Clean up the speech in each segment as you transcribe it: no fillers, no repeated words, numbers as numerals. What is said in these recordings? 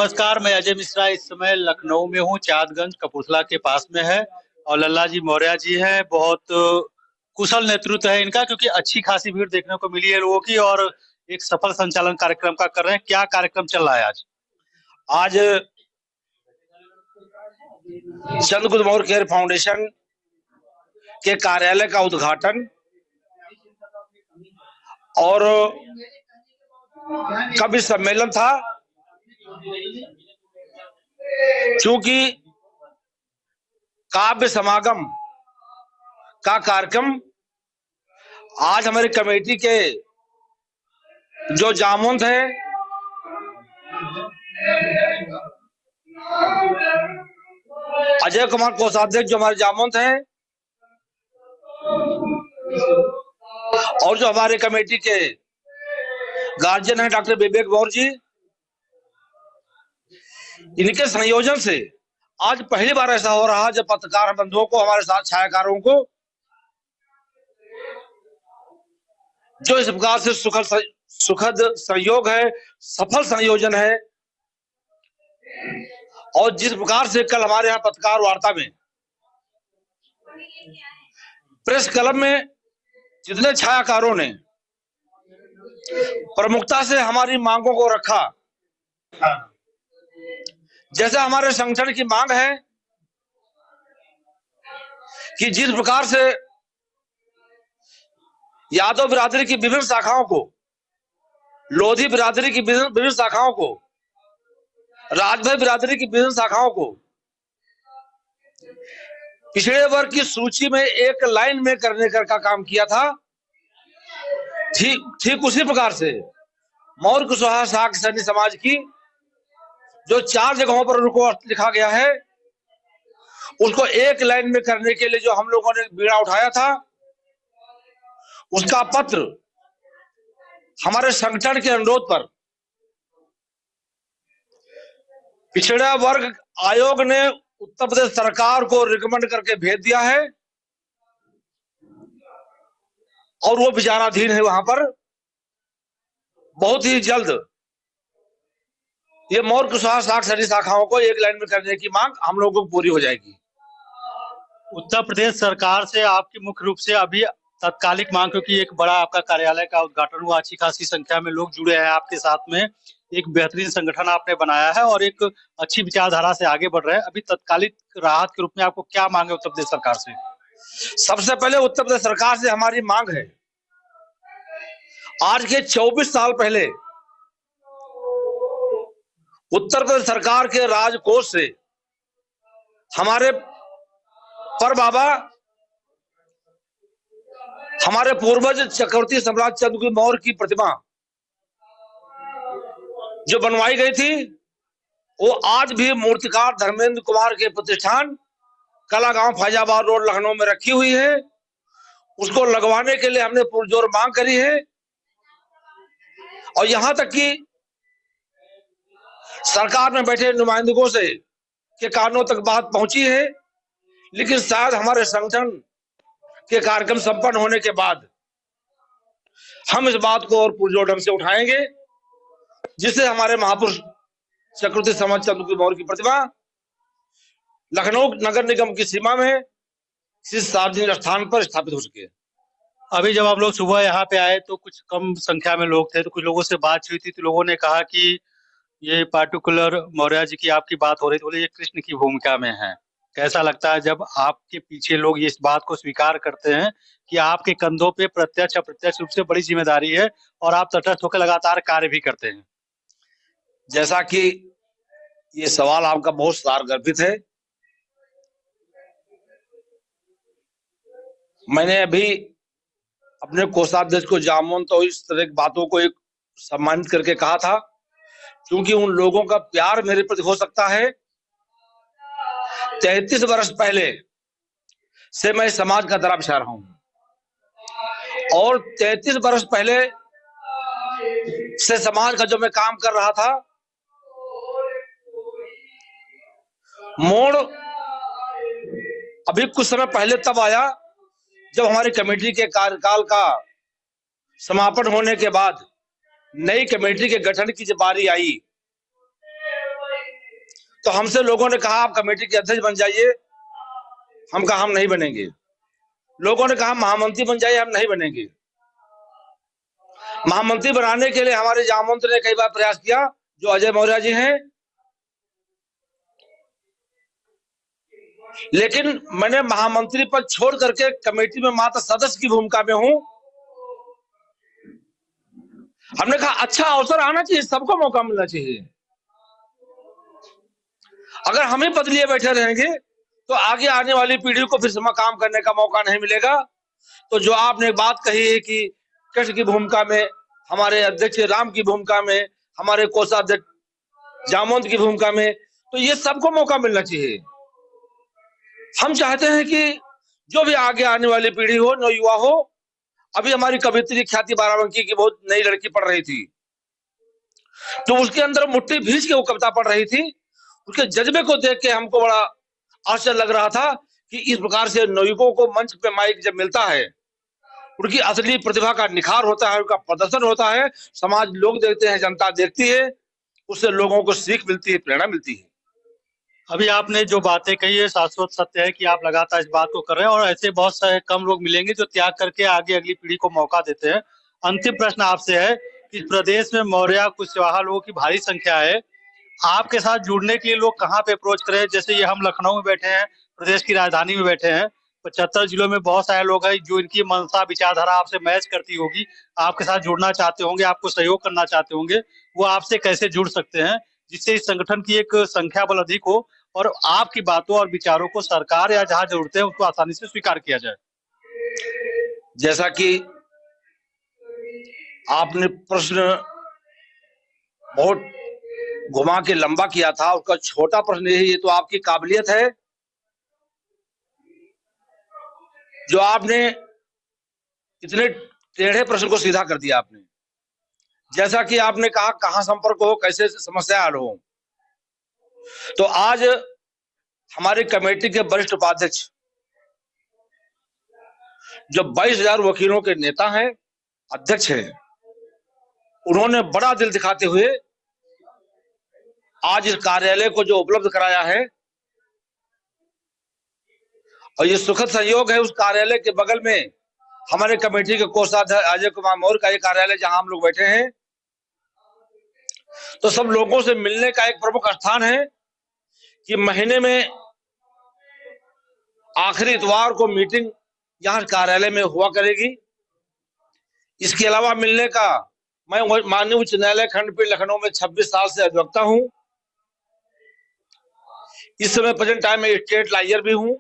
नमस्कार, मैं अजय मिश्रा इस समय लखनऊ में हूँ, चाँदगंज कपूरथला के पास में है और लल्ला जी मौर्य जी हैं। बहुत कुशल नेतृत्व है इनका क्योंकि अच्छी खासी भीड़ देखने को मिली है लोगों की और एक सफल संचालन कार्यक्रम का कर रहे हैं। क्या कार्यक्रम चल रहा है आज? आज चंद्रगुप्त मौर्य केयर फाउंडेशन के कार्यालय का उद्घाटन और कवि सम्मेलन था। चूंकि काव्य समागम का कार्यक्रम आज हमारी कमेटी के जो जामुन है अजय कुमार कोषाध्यक्ष जो हमारे जामुन है और जो हमारे कमेटी के गार्जियन है डॉक्टर विवेक गौर जी, इनके संयोजन से आज पहली बार ऐसा हो रहा जब पत्रकार बंधुओं को, हमारे साथ छायाकारों को जो इस प्रकार से सुखद संयोग है, सफल संयोजन है और जिस प्रकार से कल हमारे यहाँ पत्रकार वार्ता में प्रेस क्लब में जितने छायाकारों ने प्रमुखता से हमारी मांगों को रखा, जैसे हमारे संगठन की मांग है कि जिस प्रकार से यादव बिरादरी की विभिन्न शाखाओं को, लोधी बिरादरी की विभिन्न शाखाओं को, राजभर बिरादरी की विभिन्न शाखाओं को पिछड़े वर्ग की सूची में एक लाइन में करने का काम किया था, ठीक उसी प्रकार से मौर्य कुशवाहा शाक्त सैन्य समाज की जो 4 जगहों पर उनको लिखा गया है, उसको एक लाइन में करने के लिए जो हम लोगों ने बीड़ा उठाया था, उसका पत्र हमारे संगठन के अनुरोध पर पिछड़ा वर्ग आयोग ने उत्तर प्रदेश सरकार को रिकमेंड करके भेज दिया है और वो विचाराधीन है। वहां पर बहुत ही जल्द ये मौर्य कुशवाहा शाक्त सैन्य शाखाओं को एक लाइन में करने की मांग हम लोगों को पूरी हो जाएगी। उत्तर प्रदेश सरकार से आपकी मुख्य रूप से अभी तत्कालिक मांग, क्योंकि एक बड़ा आपका कार्यालय का उद्घाटन हुआ, अच्छी खासी संख्या में लोग जुड़े हैं आपके साथ में, एक बेहतरीन संगठन आपने बनाया है और एक अच्छी विचारधारा से आगे बढ़ रहे हैं। अभी तत्कालिक राहत के रूप में आपको क्या मांग है उत्तर प्रदेश सरकार से? सबसे पहले उत्तर प्रदेश सरकार से हमारी मांग है, आज के 24 साल पहले उत्तर प्रदेश सरकार के राजकोष से हमारे पर बाबा, हमारे पूर्वज चक्रवर्ती सम्राट चंद्रगुप्त मौर्य की प्रतिमा जो बनवाई गई थी, वो आज भी मूर्तिकार धर्मेंद्र कुमार के प्रतिष्ठान कलागांव फैजाबाद रोड लखनऊ में रखी हुई है। उसको लगवाने के लिए हमने पुरजोर मांग करी है और यहां तक कि सरकार में बैठे नुमाइंदों से के कानों तक बात पहुंची है, लेकिन शायद हमारे संगठन के कार्यक्रम संपन्न होने के बाद हम इस बात को और पुरजोर ढंग से उठाएंगे, जिससे हमारे महापुरुष चक्रवर्ती सम्राट चंद्रगुप्त मौर्य की प्रतिमा लखनऊ नगर निगम की सीमा में किसी सार्वजनिक स्थान पर स्थापित हो सके। अभी जब आप लोग सुबह यहाँ पे आए तो कुछ कम संख्या में लोग थे, तो कुछ लोगों से बात हुई थी तो लोगों ने कहा कि ये पार्टिकुलर मौर्य जी की आपकी बात हो रही थी, बोले ये कृष्ण की भूमिका में है। कैसा लगता है जब आपके पीछे लोग इस बात को स्वीकार करते हैं कि आपके कंधों पे प्रत्यक्ष अप्रत्यक्ष रूप से बड़ी जिम्मेदारी है और आप तटस्थ होकर लगातार कार्य भी करते हैं? जैसा कि ये सवाल आपका बहुत सारगर्भित है, मैंने अभी अपने कोषाध्यक्ष को जामुन तो इस तरह की बातों को एक सम्मानित करके कहा था, क्योंकि उन लोगों का प्यार मेरे प्रति हो सकता है। 33 वर्ष पहले से मैं समाज का दरा बिछा रहा हूं और 33 वर्ष पहले से समाज का जो मैं काम कर रहा था, मोड़ अभी कुछ समय पहले तब आया जब हमारी कमेटी के कार्यकाल का समापन होने के बाद नई कमेटी के गठन की जब बारी आई तो हमसे लोगों ने कहा आप कमेटी के अध्यक्ष बन जाइए, हम कहा हम नहीं बनेंगे। लोगों ने कहा महामंत्री बन जाइए, हम नहीं बनेंगे। महामंत्री बनाने के लिए हमारे जामवंत ने कई बार प्रयास किया, जो अजय मौर्य जी हैं, लेकिन मैंने महामंत्री पद छोड़ करके कमेटी में मात्र सदस्य की भूमिका में हूं। हमने कहा अच्छा अवसर आना चाहिए, सबको मौका मिलना चाहिए। अगर हम ही पद लिए बैठे रहेंगे तो आगे आने वाली पीढ़ी को फिर काम करने का मौका नहीं मिलेगा। तो जो आपने बात कही है कि कृष्ण की भूमिका में, हमारे अध्यक्ष राम की भूमिका में, हमारे कोषाध्यक्ष जामवंत की भूमिका में, तो ये सबको मौका मिलना चाहिए। हम चाहते हैं कि जो भी आगे आने वाली पीढ़ी हो, नौयुवा हो। अभी हमारी कवित्री ख्याति बाराबंकी की बहुत नई लड़की पढ़ रही थी, तो उसके अंदर मुट्ठी भींच के वो कविता पढ़ रही थी। उसके जज्बे को देख के हमको बड़ा आश्चर्य लग रहा था कि इस प्रकार से नौयुवकों को मंच पे माइक जब मिलता है, उनकी असली प्रतिभा का निखार होता है, उनका प्रदर्शन होता है, समाज लोग देखते हैं, जनता देखती है, उससे लोगों को सीख मिलती है, प्रेरणा मिलती है। अभी आपने जो बातें कही है शाश्वत सत्य है कि आप लगातार इस बात को कर रहे हैं, और ऐसे बहुत सारे कम लोग मिलेंगे जो त्याग करके आगे अगली पीढ़ी को मौका देते हैं। अंतिम प्रश्न आपसे है कि प्रदेश में मौर्य कुशवाहा लोगों की भारी संख्या है, आपके साथ जुड़ने के लिए लोग कहाँ पे अप्रोच करें? जैसे ये हम लखनऊ में बैठे हैं, प्रदेश की राजधानी में बैठे हैं, 75 जिलों में बहुत सारे लोग हैं जो इनकी मनसा विचारधारा आपसे मैच करती होगी, आपके साथ जुड़ना चाहते होंगे, आपको सहयोग करना चाहते होंगे, वो आपसे कैसे जुड़ सकते हैं जिससे इस संगठन की एक संख्या बल अधिक हो और आपकी बातों और विचारों को सरकार या जहां जरूरत है उसको आसानी से स्वीकार किया जाए? जैसा कि आपने प्रश्न बहुत घुमा के लंबा किया था, उसका छोटा प्रश्न यही, ये तो आपकी काबिलियत है जो आपने इतने टेढ़े प्रश्न को सीधा कर दिया। आपने जैसा कि आपने कहा कहां संपर्क हो, कैसे समस्या हल हो, तो आज हमारी कमेटी के वरिष्ठ उपाध्यक्ष जो 22,000 वकीलों के नेता हैं, अध्यक्ष हैं, उन्होंने बड़ा दिल दिखाते हुए आज इस कार्यालय को जो उपलब्ध कराया है, और ये सुखद संयोग है, उस कार्यालय के बगल में हमारे कमेटी के कोषाध्यक्ष अजय कुमार मौर्य का ये कार्यालय जहां हम लोग बैठे हैं, तो सब लोगों से मिलने का एक प्रमुख स्थान है कि महीने में आखिरी इतवार को मीटिंग यहाँ कार्यालय में हुआ करेगी। इसके अलावा मिलने का, मैं माननीय उच्च न्यायालय खंडपीठ लखनऊ में 26 साल से अधिवक्ता हूं। इस समय प्रेजेंट टाइम में स्टेट लॉयर भी हूं,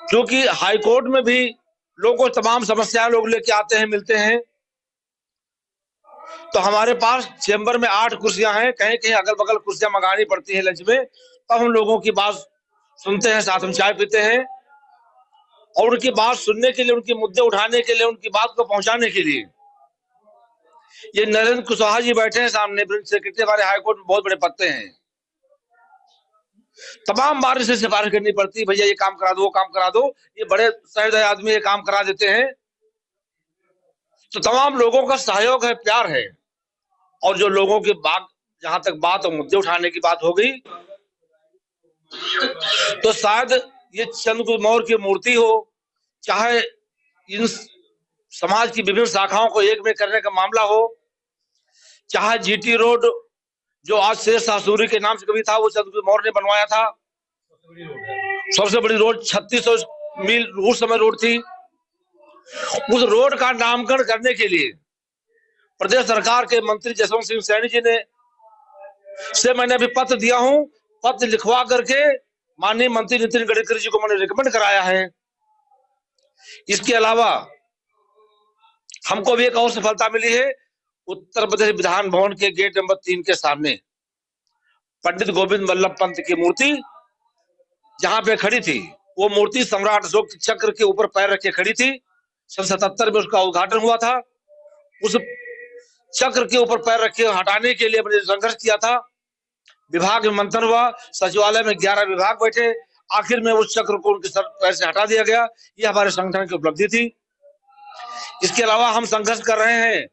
क्योंकि हाई कोर्ट में भी लोगों तमाम समस्याएं लोग लेके आते हैं, मिलते हैं। तो हमारे पास चेंबर में 8 कुर्सियां हैं, कहीं कहीं अगल बगल कुर्सियां मंगानी पड़ती है लंच में, तब हम लोगों की बात सुनते हैं, साथ में चाय पीते हैं, और उनकी बात सुनने के लिए, उनके मुद्दे उठाने के लिए, उनकी बात को पहुंचाने के लिए ये नरेंद्र कुशवाहा जी बैठे हैं सामने, सेक्रेटरी हमारे हाईकोर्ट में बहुत बड़े पद हैं। तमाम बार से सिफारिश करनी पड़ती है, भैया ये काम करा दो, वो काम करा दो, ये बड़े सहृदय आदमी ये काम करा देते हैं। तो तमाम लोगों का सहयोग है, प्यार है, और जो लोगों की बात, जहां तक बात और मुद्दे उठाने की बात हो गई, तो शायद ये चंद्रगुप्त मौर्य की मूर्ति हो, चाहे इन समाज की विभिन्न शाखाओं को एक में करने का मामला हो, चाहे जीटी रोड जो आज शेर शाह सूरी के नाम से कभी था, वो चंद्रगुप्त मौर्य ने बनवाया था, सबसे बड़ी रोड 3600 मील उस समय रोड थी। उस रोड का नामकरण करने के लिए प्रदेश सरकार के मंत्री जसवंत सिंह सैनी जी से मैंने अभी पत्र दिया हूं, पत्र लिखवा करके माननीय मंत्री नितिन गडकरी जी को मैंने रिकमेंड कराया है। इसके अलावा हमको भी एक और सफलता मिली है, उत्तर प्रदेश विधान भवन के गेट नंबर 3 के सामने पंडित गोविंद वल्लभ पंत की मूर्ति जहां पे खड़ी थी, वो मूर्ति सम्राट अशोक चक्र के ऊपर पैर रख के खड़ी थी। सन 77 में उसका उद्घाटन हुआ था। उस चक्र के ऊपर पैर रख के हटाने के लिए मैंने संघर्ष किया था, विभाग में मंथन हुआ, सचिवालय में 11 विभाग बैठे, आखिर में उस चक्र को उनके सर पैर से हटा दिया गया। ये हमारे संगठन की उपलब्धि थी। इसके अलावा हम संघर्ष कर रहे हैं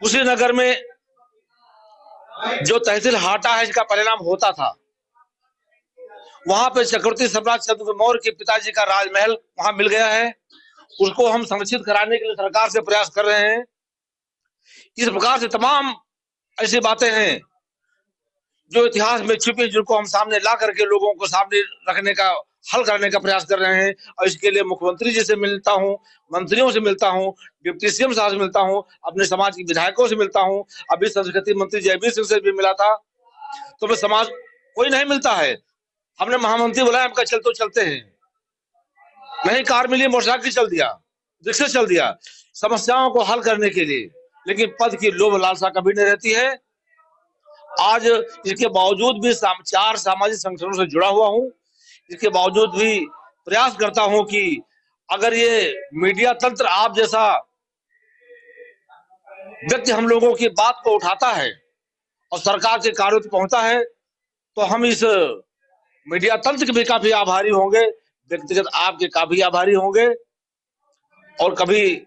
कुशीनगर में जो तहसील हाटा है, इसका परिणाम होता था, वहां पे चक्रवर्ती सम्राट चंद्रगुप्त मौर्य के पिताजी का राजमहल वहां मिल गया है। उसको हम संरक्षित कराने के लिए सरकार से प्रयास कर रहे हैं। इस प्रकार से तमाम ऐसी बातें हैं जो इतिहास में छिपी, जिनको हम सामने ला करके लोगों को सामने रखने का, हल करने का प्रयास कर रहे हैं। और इसके लिए मुख्यमंत्री जी से मिलता हूँ, मंत्रियों से मिलता हूँ, डिप्टी सीएम साहब से मिलता हूँ, अपने समाज के विधायकों से मिलता हूँ। अभी संस्कृति मंत्री जयवीर सिंह से भी मिला था। तो मैं समाज कोई नहीं मिलता है, हमने महामंत्री बुलाया, हम कहा चल तो चलते हैं, नहीं कार मिली, मोटरसाइकिल चल दिया, रिक्शा चल दिया, समस्याओं को हल करने के लिए। लेकिन पद की लोभ लालसा कभी नहीं रहती है। आज इसके बावजूद भी 4 सामाजिक संगठनों से जुड़ा हुआ हूं, इसके बावजूद भी प्रयास करता हूं कि अगर ये मीडिया तंत्र आप जैसा व्यक्ति हम लोगों की बात को उठाता है और सरकार के कार्यों तक पहुंचता है, तो हम इस मीडिया तंत्र के भी काफी आभारी होंगे, व्यक्तिगत आपके काफी आभारी होंगे। और कभी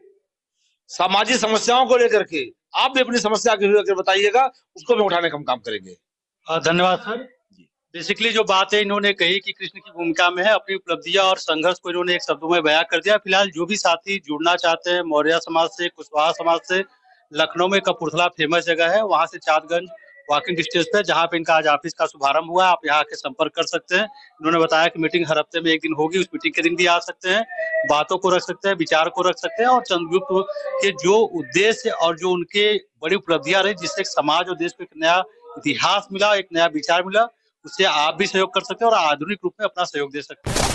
सामाजिक समस्याओं को लेकर के आप भी अपनी समस्या को लेकर बताइएगा, उसको भी उठाने का हम काम करेंगे। धन्यवाद सर। बेसिकली जो बात है इन्होंने कही कि कृष्ण की भूमिका में है, अपनी उपलब्धियां और संघर्ष को इन्होंने एक शब्दों में बयां कर दिया। फिलहाल जो भी साथी जुड़ना चाहते हैं मौर्य समाज से, कुशवाहा समाज से, लखनऊ में कपूरथला फेमस जगह है, वहां से चाँदगंज वॉकिंग डिस्टेंस पे, जहां पे इनका आज ऑफिस का शुभारंभ हुआ है, आप यहाँ आके संपर्क कर सकते हैं। इन्होंने बताया कि मीटिंग हर हफ्ते में 1 दिन होगी, उस मीटिंग के दिन भी आ सकते हैं, बातों को रख सकते हैं, विचार को रख सकते हैं। और चंद्रगुप्त के जो उद्देश्य और जो उनके बड़ी उपलब्धियां रही, जिससे समाज और देश को एक नया इतिहास मिला, एक नया विचार मिला, उससे आप भी सहयोग कर सकते हैं और आधुनिक रूप में अपना सहयोग दे सकते हैं।